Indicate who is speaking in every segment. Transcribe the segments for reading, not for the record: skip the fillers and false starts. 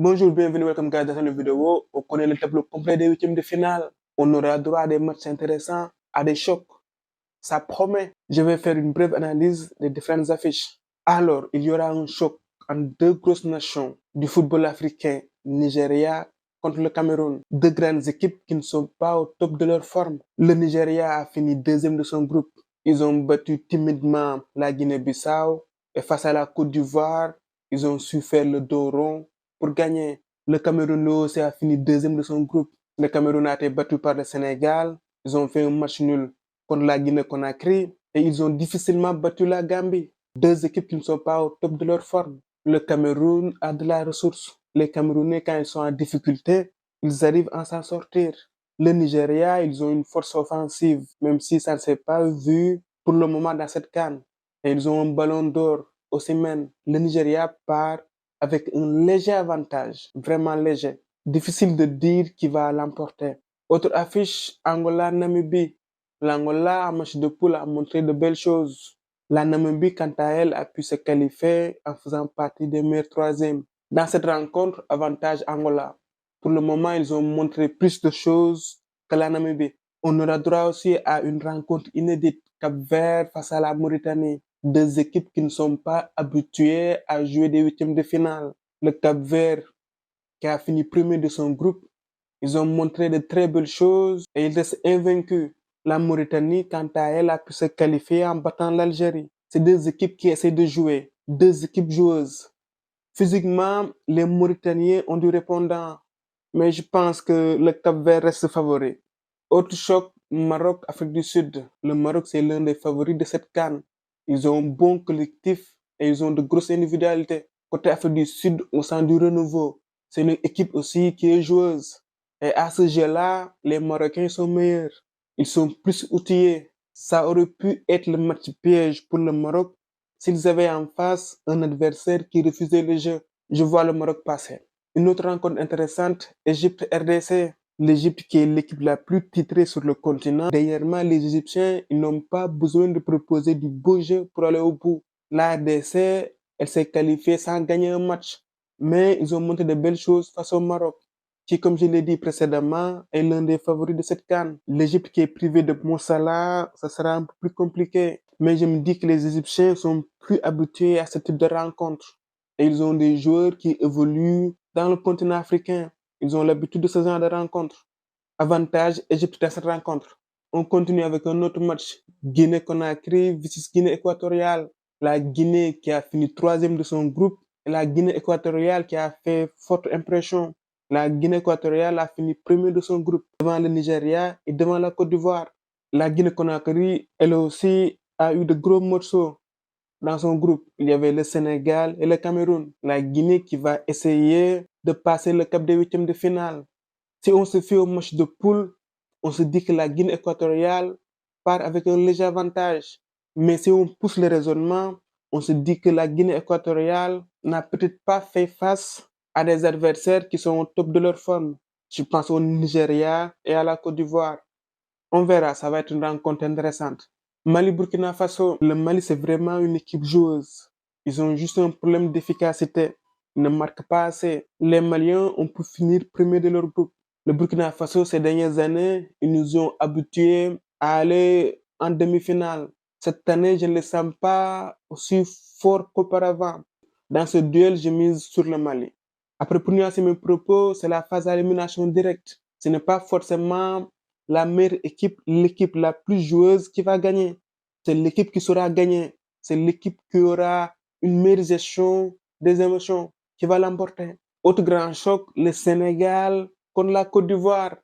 Speaker 1: Bonjour, bienvenue, welcome guys dans cette vidéo. On connaît le tableau complet des huitièmes de finale. On aura droit à des matchs intéressants, à des chocs. Ça promet. Je vais faire une brève analyse des différentes affiches. Alors, il y aura un choc entre deux grosses nations du football africain, Nigeria contre le Cameroun. Deux grandes équipes qui ne sont pas au top de leur forme. Le Nigeria a fini deuxième de son groupe. Ils ont battu timidement la Guinée-Bissau et face à la Côte d'Ivoire, ils ont su faire le dos rond pour gagner. Le Cameroun aussi a fini deuxième de son groupe. Le Cameroun a été battu par le Sénégal. Ils ont fait un match nul contre la Guinée-Conakry et ils ont difficilement battu la Gambie. Deux équipes qui ne sont pas au top de leur forme. Le Cameroun a de la ressource. Les Camerounais, quand ils sont en difficulté, ils arrivent à s'en sortir. Le Nigeria, ils ont une force offensive, même si ça ne s'est pas vu pour le moment dans cette CAN. Et ils ont un ballon d'or au Osimhen. Le Nigeria part avec un léger avantage, vraiment léger. Difficile de dire qui va l'emporter. Autre affiche, Angola-Namibie. L'Angola, en match de poule, a montré de belles choses. La Namibie, quant à elle, a pu se qualifier en faisant partie des meilleurs troisièmes. Dans cette rencontre, avantage Angola. Pour le moment, ils ont montré plus de choses que la Namibie. On aura droit aussi à une rencontre inédite, Cap-Vert face à la Mauritanie. Deux équipes qui ne sont pas habituées à jouer des huitièmes de finale. Le Cap-Vert, qui a fini premier de son groupe, ils ont montré de très belles choses et ils restent invaincus. La Mauritanie, quant à elle, a pu se qualifier en battant l'Algérie. C'est deux équipes qui essaient de jouer, deux équipes joueuses. Physiquement, les Mauritaniens ont du répondant, mais je pense que le Cap-Vert reste favori. Autre choc, Maroc, Afrique du Sud. Le Maroc, c'est l'un des favoris de cette CAN. Ils ont un bon collectif et ils ont de grosses individualités. Côté Afrique du Sud, on sent du renouveau. C'est une équipe aussi qui est joueuse. Et à ce jeu-là, les Marocains sont meilleurs. Ils sont plus outillés. Ça aurait pu être le match piège pour le Maroc s'ils avaient en face un adversaire qui refusait le jeu. Je vois le Maroc passer. Une autre rencontre intéressante, Égypte-RDC. L'Égypte qui est l'équipe la plus titrée sur le continent. Dernièrement, les Égyptiens, ils n'ont pas besoin de proposer du beau jeu pour aller au bout. La RDC, elle s'est qualifiée sans gagner un match. Mais ils ont montré de belles choses face au Maroc, qui, comme je l'ai dit précédemment, est l'un des favoris de cette CAN. L'Égypte qui est privée de Mo Salah, ça sera un peu plus compliqué. Mais je me dis que les Égyptiens sont plus habitués à ce type de rencontre. Et ils ont des joueurs qui évoluent dans le continent africain. Ils ont l'habitude de ce genre de rencontre. Avantage Égypte dans cette rencontre. On continue avec un autre match. Guinée-Conakry versus Guinée équatoriale. La Guinée qui a fini troisième de son groupe et la Guinée équatoriale qui a fait forte impression. La Guinée équatoriale a fini premier de son groupe devant le Nigeria et devant la Côte d'Ivoire. La Guinée-Conakry, elle aussi, a eu de gros morceaux dans son groupe. Il y avait le Sénégal et le Cameroun. La Guinée qui va essayer de passer le cap des huitièmes de finale. Si on se fie au match de poule, on se dit que la Guinée équatoriale part avec un léger avantage. Mais si on pousse le raisonnement, on se dit que la Guinée équatoriale n'a peut-être pas fait face à des adversaires qui sont au top de leur forme. Je pense au Nigeria et à la Côte d'Ivoire. On verra, ça va être une rencontre intéressante. Mali-Burkina Faso, le Mali c'est vraiment une équipe joueuse. Ils ont juste un problème d'efficacité. Ils ne marquent pas assez. Les Maliens ont pu finir premier de leur groupe. Le Burkina Faso, ces dernières années, ils nous ont habitués à aller en demi-finale. Cette année, je ne les sens pas aussi forts qu'auparavant. Dans ce duel, je mise sur le Mali. Après, pour nuancer mes propos, c'est la phase d'élimination directe. Ce n'est pas forcément la meilleure équipe, l'équipe la plus joueuse qui va gagner. C'est l'équipe qui saura gagner. C'est l'équipe qui aura une meilleure gestion des émotions qui va l'emporter. Autre grand choc, le Sénégal contre la Côte d'Ivoire.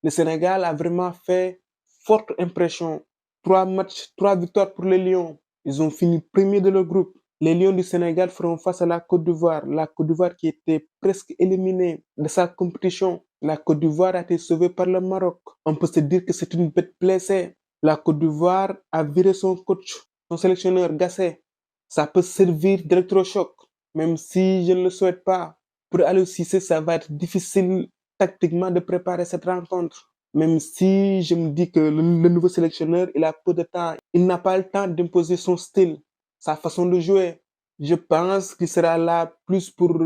Speaker 1: Le Sénégal a vraiment fait forte impression. 3 matchs, 3 victoires pour les Lions. Ils ont fini premier de leur groupe. Les Lions du Sénégal feront face à la Côte d'Ivoire. La Côte d'Ivoire qui était presque éliminée de sa compétition. La Côte d'Ivoire a été sauvée par le Maroc. On peut se dire que c'est une bête blessée. La Côte d'Ivoire a viré son coach, son sélectionneur Gassé. Ça peut servir d'électrochoc, même si je ne le souhaite pas. Pour Aliou Cissé, ça va être difficile tactiquement de préparer cette rencontre. Même si je me dis que le nouveau sélectionneur, il a peu de temps. Il n'a pas le temps d'imposer son style, sa façon de jouer. Je pense qu'il sera là plus pour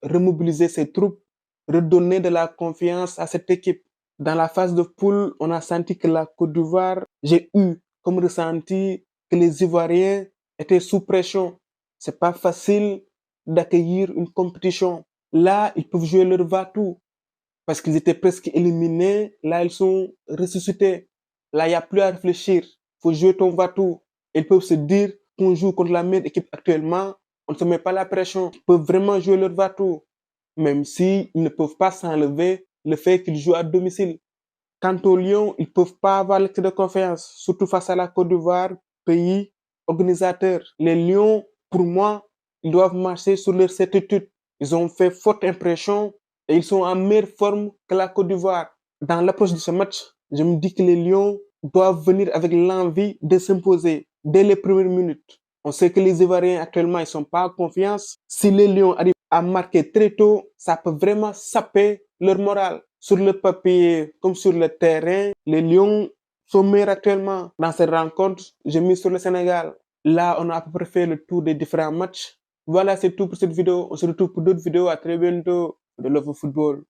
Speaker 1: remobiliser ses troupes, redonner de la confiance à cette équipe. Dans la phase de poule, on a senti que la Côte d'Ivoire, j'ai eu comme ressenti que les Ivoiriens étaient sous pression. C'est pas facile d'accueillir une compétition. Là, ils peuvent jouer leur va-tout parce qu'ils étaient presque éliminés. Là, ils sont ressuscités. Là, il n'y a plus à réfléchir. Il faut jouer ton va-tout. Ils peuvent se dire qu'on joue contre la meilleure équipe actuellement. On ne se met pas la pression. Ils peuvent vraiment jouer leur va-tout. Même s'ils ne peuvent pas s'enlever le fait qu'ils jouent à domicile. Quant aux Lions, ils ne peuvent pas avoir l'excès de confiance, surtout face à la Côte d'Ivoire, pays organisateur. Les Lions, pour moi, ils doivent marcher sur leur certitude. Ils ont fait forte impression et ils sont en meilleure forme que la Côte d'Ivoire. Dans l'approche de ce match, je me dis que les Lions doivent venir avec l'envie de s'imposer dès les premières minutes. On sait que les Ivoiriens actuellement, ils ne sont pas en confiance. Si les Lions arrivent à marquer très tôt, ça peut vraiment saper leur morale. Sur le papier comme sur le terrain, les Lions sont meilleurs actuellement. Dans cette rencontre, j'ai mis sur le Sénégal. Là, on a à peu près fait le tour des différents matchs. Voilà, c'est tout pour cette vidéo. On se retrouve pour d'autres vidéos. À très bientôt. De Love Football.